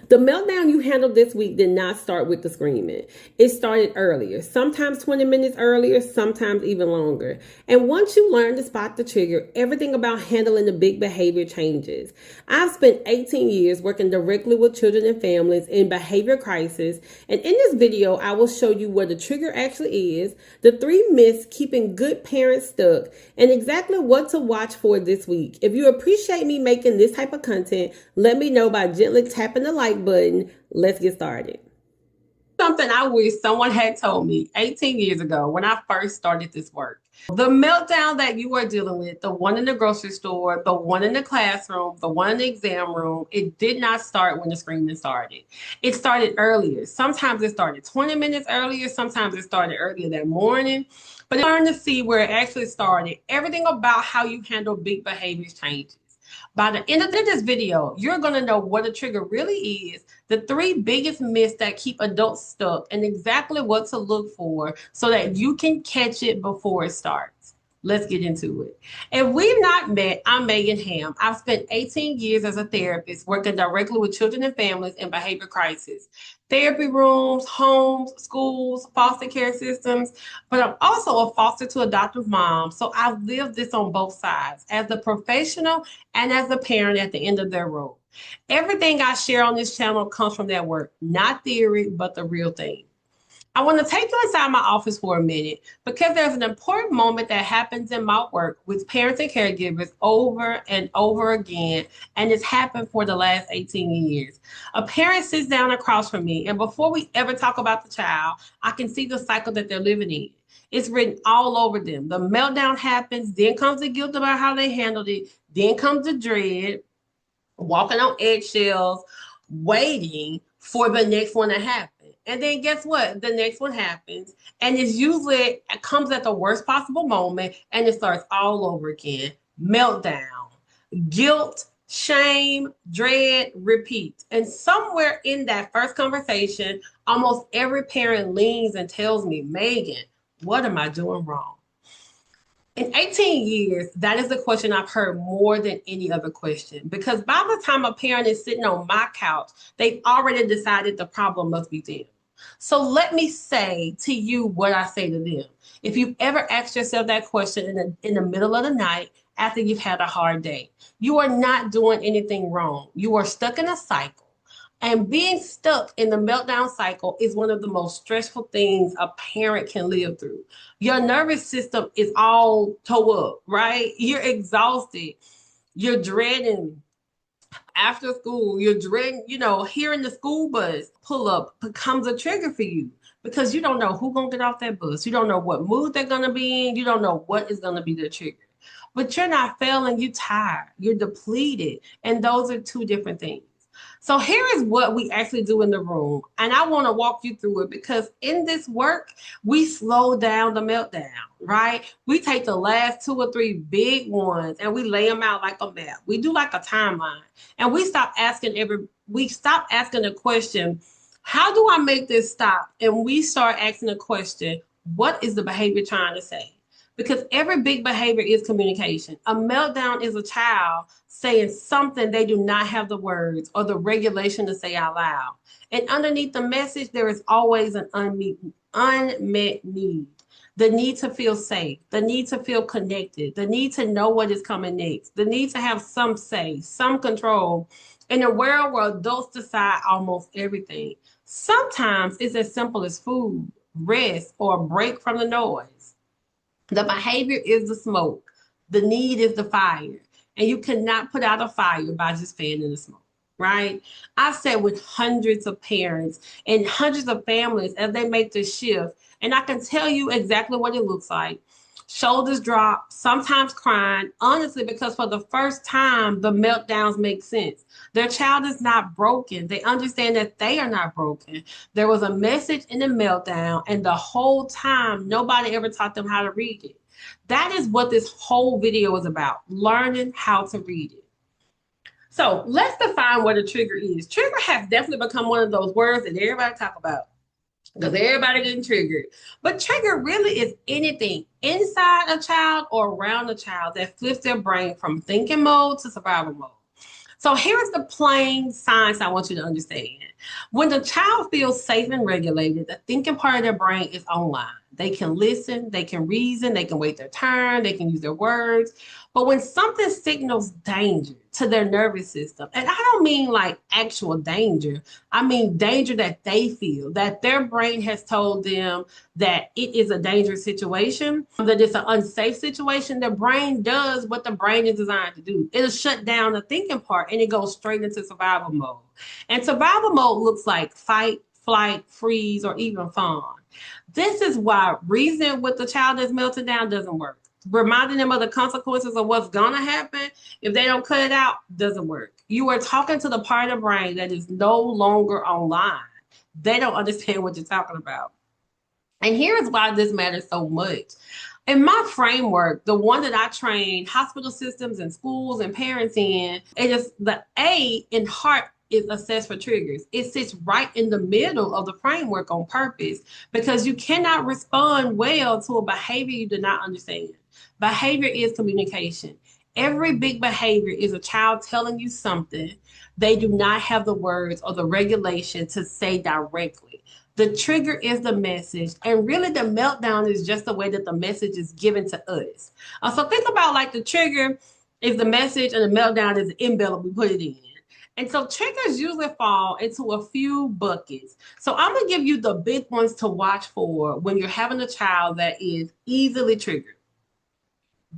The meltdown you handled this week did not start with the screaming. It started earlier, sometimes 20 minutes earlier, sometimes even longer. And once you learn to spot the trigger, everything about handling the big behavior changes. I've spent 18 years working directly with children and families in behavior crisis, and in this video, I will show you where the trigger actually is, the 3 myths keeping good parents stuck, and exactly what to watch for this week. If you appreciate me making this type of content, let me know by gently tapping the like button. Let's get started. Something I wish someone had told me 18 years ago when I first started this work. The meltdown that you are dealing with, the one in the grocery store, the one in the classroom, the one in the exam room, it did not start when the screaming started. It started earlier. Sometimes it started 20 minutes earlier. Sometimes it started earlier that morning. But learn to see where it actually started. Everything about how you handle big behaviors changes. By the end of this video, you're going to know what a trigger really is, the 3 biggest myths that keep adults stuck, and exactly what to look for so that you can catch it before it starts. Let's get into it. If we've not met, I'm Megan Ham. I've spent 18 years as a therapist working directly with children and families in behavior crisis. Therapy rooms, homes, schools, foster care systems, but I'm also a foster to adoptive mom. So I've lived this on both sides as a professional and as a parent at the end of their road. Everything I share on this channel comes from that work, not theory, but the real thing. I want to take you inside my office for a minute because there's an important moment that happens in my work with parents and caregivers over and over again, and it's happened for the last 18 years. A parent sits down across from me, and before we ever talk about the child, I can see the cycle that they're living in. It's written all over them. The meltdown happens, then comes the guilt about how they handled it, then comes the dread, walking on eggshells, waiting for the next one to happen. And then guess what? The next one happens. And it's usually it comes at the worst possible moment and it starts all over again. Meltdown, guilt, shame, dread, repeat. And somewhere in that first conversation, almost every parent leans and tells me, Megan, what am I doing wrong? In 18 years, that is the question I've heard more than any other question. Because by the time a parent is sitting on my couch, they've already decided the problem must be them. So let me say to you what I say to them. If you've ever asked yourself that question in the middle of the night after you've had a hard day, you are not doing anything wrong. You are stuck in a cycle. And being stuck in the meltdown cycle is one of the most stressful things a parent can live through. Your nervous system is all toe up, right? You're exhausted. You're dreading after school. You're dreading, hearing the school bus pull up becomes a trigger for you because you don't know who's going to get off that bus. You don't know what mood they're going to be in. You don't know what is going to be the trigger. But you're not failing. You're tired. You're depleted. And those are 2 different things. So here is what we actually do in the room. And I want to walk you through it because in this work, we slow down the meltdown, right? We take the last 2 or 3 big ones and we lay them out like a map. We do like a timeline. And we stop asking the question, how do I make this stop? And we start asking the question, what is the behavior trying to say? Because every big behavior is communication. A meltdown is a child saying something they do not have the words or the regulation to say out loud. And underneath the message, there is always an unmet need. The need to feel safe, the need to feel connected, the need to know what is coming next, the need to have some say, some control in a world where adults decide almost everything. Sometimes it's as simple as food, rest, or a break from the noise. The behavior is the smoke. The need is the fire. And you cannot put out a fire by just fanning the smoke, right? I've sat with hundreds of parents and hundreds of families as they make the shift. And I can tell you exactly what it looks like. Shoulders drop, sometimes crying, honestly, because for the first time, the meltdowns make sense. Their child is not broken. They understand that they are not broken. There was a message in the meltdown, and the whole time, nobody ever taught them how to read it. That is what this whole video is about, learning how to read it. So let's define what a trigger is. Trigger has definitely become one of those words that everybody talk about, because everybody getting triggered. But trigger really is anything inside a child or around a child that flips their brain from thinking mode to survival mode. So here's the plain science I want you to understand. When the child feels safe and regulated, the thinking part of their brain is online. They can listen, they can reason, they can wait their turn, they can use their words. But when something signals danger to their nervous system, and I don't mean like actual danger, I mean danger that they feel, that their brain has told them that it is a dangerous situation, that it's an unsafe situation, the brain does what the brain is designed to do. It'll shut down the thinking part and it goes straight into survival mode. And survival mode looks like fight, flight, freeze, or even fawn. This is why reasoning with the child that's melting down doesn't work. Reminding them of the consequences of what's gonna happen if they don't cut it out doesn't work. You are talking to the part of the brain that is no longer online. They don't understand what you're talking about. And here's why this matters so much. In my framework, the one that I train hospital systems and schools and parents in, it is the A in heart is assessed for triggers. It sits right in the middle of the framework on purpose because you cannot respond well to a behavior you do not understand. Behavior is communication. Every big behavior is a child telling you something they do not have the words or the regulation to say directly. The trigger is the message, and really the meltdown is just the way that the message is given to us. So think about like the trigger is the message and the meltdown is the envelope we put it in. And so triggers usually fall into a few buckets. So I'm going to give you the big ones to watch for when you're having a child that is easily triggered.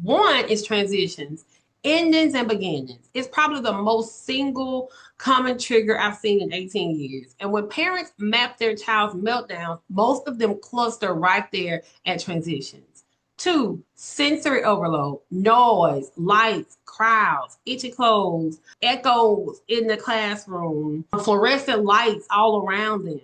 One is transitions, endings and beginnings. It's probably the most single common trigger I've seen in 18 years. And when parents map their child's meltdown, most of them cluster right there at transitions. Two, sensory overload, noise, lights, crowds, itchy clothes, echoes in the classroom, fluorescent lights all around them.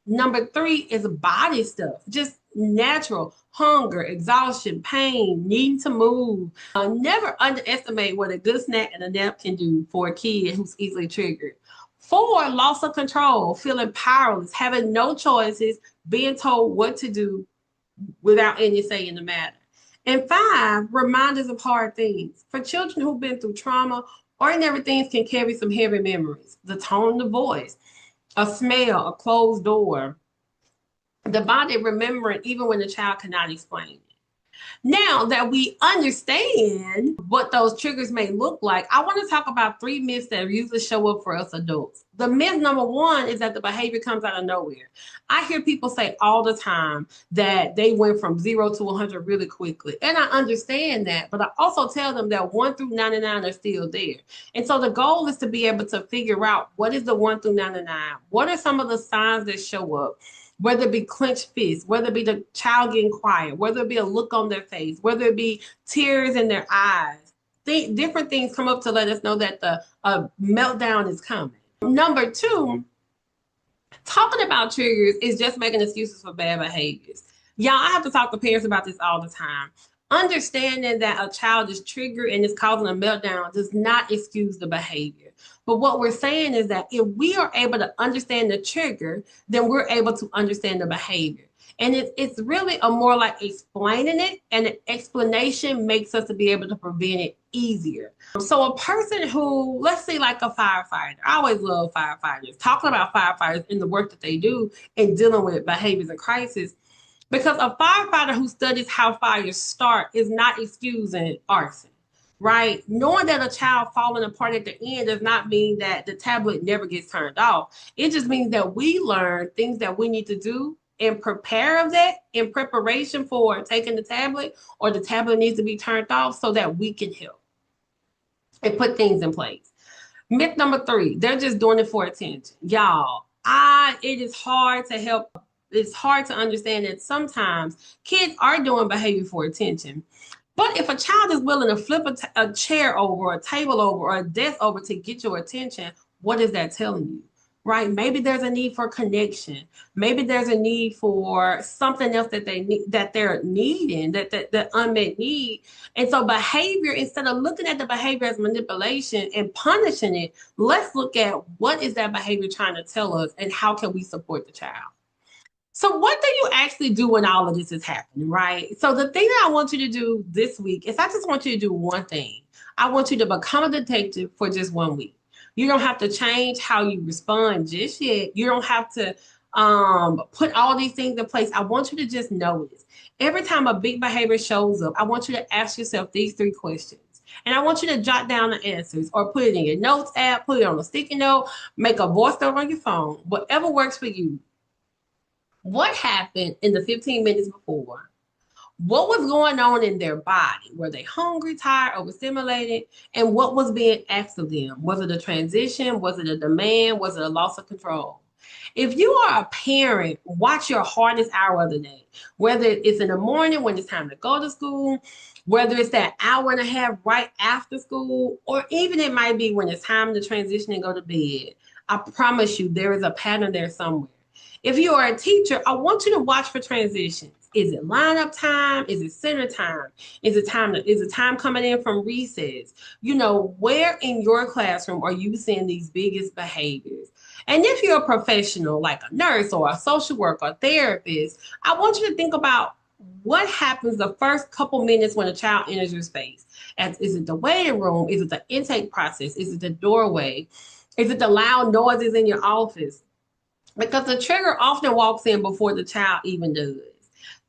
Number three is body stuff, just natural hunger, exhaustion, pain, needing to move. Never underestimate what a good snack and a nap can do for a kid who's easily triggered. Four, loss of control, feeling powerless, having no choices, being told what to do without any say in the matter. And five, reminders of hard things. For children who've been through trauma, ordinary things can carry some heavy memories. The tone of the voice, a smell, a closed door, the body remembering even when the child cannot explain it. Now that we understand what those triggers may look like, I want to talk about three myths that usually show up for us adults. The myth number one is that the behavior comes out of nowhere. I hear people say all the time that they went from 0 to 100 really quickly. And I understand that, but I also tell them that 1 through 99 are still there. And so the goal is to be able to figure out what is the 1 through 99? What are some of the signs that show up? Whether it be clenched fists, whether it be the child getting quiet, whether it be a look on their face, whether it be tears in their eyes. Different things come up to let us know that the meltdown is coming. Number two, talking about triggers is just making excuses for bad behaviors. Y'all, I have to talk to parents about this all the time. Understanding that a child is triggered and is causing a meltdown does not excuse the behavior. But what we're saying is that if we are able to understand the trigger, then we're able to understand the behavior. And it's really a more like explaining it, and an explanation makes us to be able to prevent it easier. So a person who, let's say like a firefighter, I always love firefighters, talking about firefighters in the work that they do and dealing with behaviors and crisis. Because a firefighter who studies how fires start is not excusing arson, right? Knowing that a child falling apart at the end does not mean that the tablet never gets turned off. It just means that we learn things that we need to do and prepare of that in preparation for taking the tablet, or the tablet needs to be turned off so that we can help and put things in place. Myth number three, they're just doing it for attention. Y'all, it is hard to help. It's hard to understand that sometimes kids are doing behavior for attention. But if a child is willing to flip a chair over, a table over, or a desk over to get your attention, what is that telling you? Right? Maybe there's a need for connection. Maybe there's a need for something else that they're needing, that unmet need. And so behavior, instead of looking at the behavior as manipulation and punishing it, let's look at what is that behavior trying to tell us and how can we support the child. So what do you actually do when all of this is happening, right? So the thing that I want you to do this week is I just want you to do one thing. I want you to become a detective for just 1 week. You don't have to change how you respond just yet. You don't have to put all these things in place. I want you to just notice. Every time a big behavior shows up, I want you to ask yourself these three questions. And I want you to jot down the answers or put it in your notes app, put it on a sticky note, make a voice note on your phone, whatever works for you. What happened in the 15 minutes before? What was going on in their body? Were they hungry, tired, overstimulated? And what was being asked of them? Was it a transition? Was it a demand? Was it a loss of control? If you are a parent, watch your hardest hour of the day, whether it's in the morning when it's time to go to school, whether it's that hour and a half right after school, or even it might be when it's time to transition and go to bed. I promise you, there is a pattern there somewhere. If you are a teacher, I want you to watch for transitions. Is it lineup time? Is it center time? Is it time coming in from recess? You know, where in your classroom are you seeing these biggest behaviors? And if you're a professional like a nurse or a social worker or therapist, I want you to think about what happens the first couple minutes when a child enters your space. Is it the waiting room? Is it the intake process? Is it the doorway? Is it the loud noises in your office? Because the trigger often walks in before the child even does.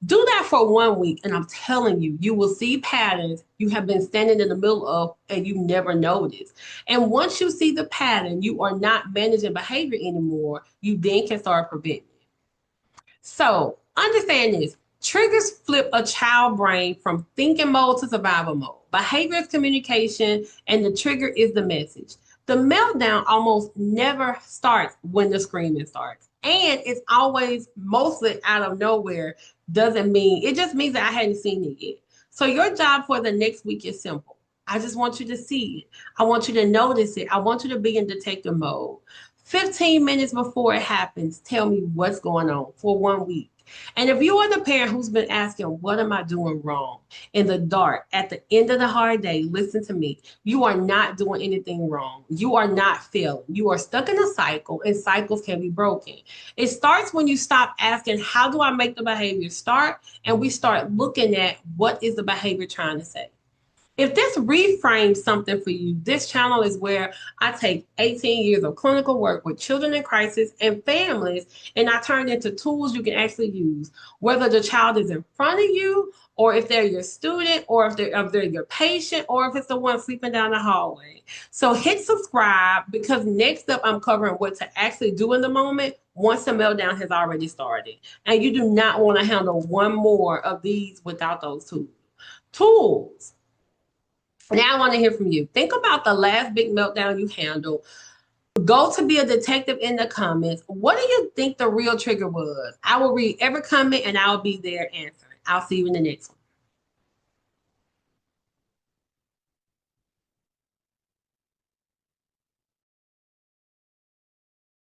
Do that for 1 week, and I'm telling you, you will see patterns you have been standing in the middle of and you never noticed. And once you see the pattern, you are not managing behavior anymore. You then can start preventing it. So understand this. Triggers flip a child brain from thinking mode to survival mode. Behavior is communication, and the trigger is the message. The meltdown almost never starts when the screaming starts. And it's always mostly out of nowhere. Doesn't mean, it just means that I hadn't seen it yet. So your job for the next week is simple. I just want you to see it. I want you to notice it. I want you to be in detective mode. 15 minutes before it happens, tell me what's going on for 1 week. And if you are the parent who's been asking, what am I doing wrong? In the dark, at the end of the hard day, listen to me. You are not doing anything wrong. You are not failing. You are stuck in a cycle, and cycles can be broken. It starts when you stop asking, how do I make the behavior start? And we start looking at what is the behavior trying to say. If this reframes something for you, this channel is where I take 18 years of clinical work with children in crisis and families, and I turn it into tools you can actually use, whether the child is in front of you, or if they're your student, or if they're your patient, or if it's the one sleeping down the hallway. So hit subscribe, because next up I'm covering what to actually do in the moment once the meltdown has already started. And you do not want to handle one more of these without those tools. Now I want to hear from you. Think about the last big meltdown you handled. Go to be a detective in the comments. What do you think the real trigger was? I will read every comment and I'll be there answering. I'll see you in the next one.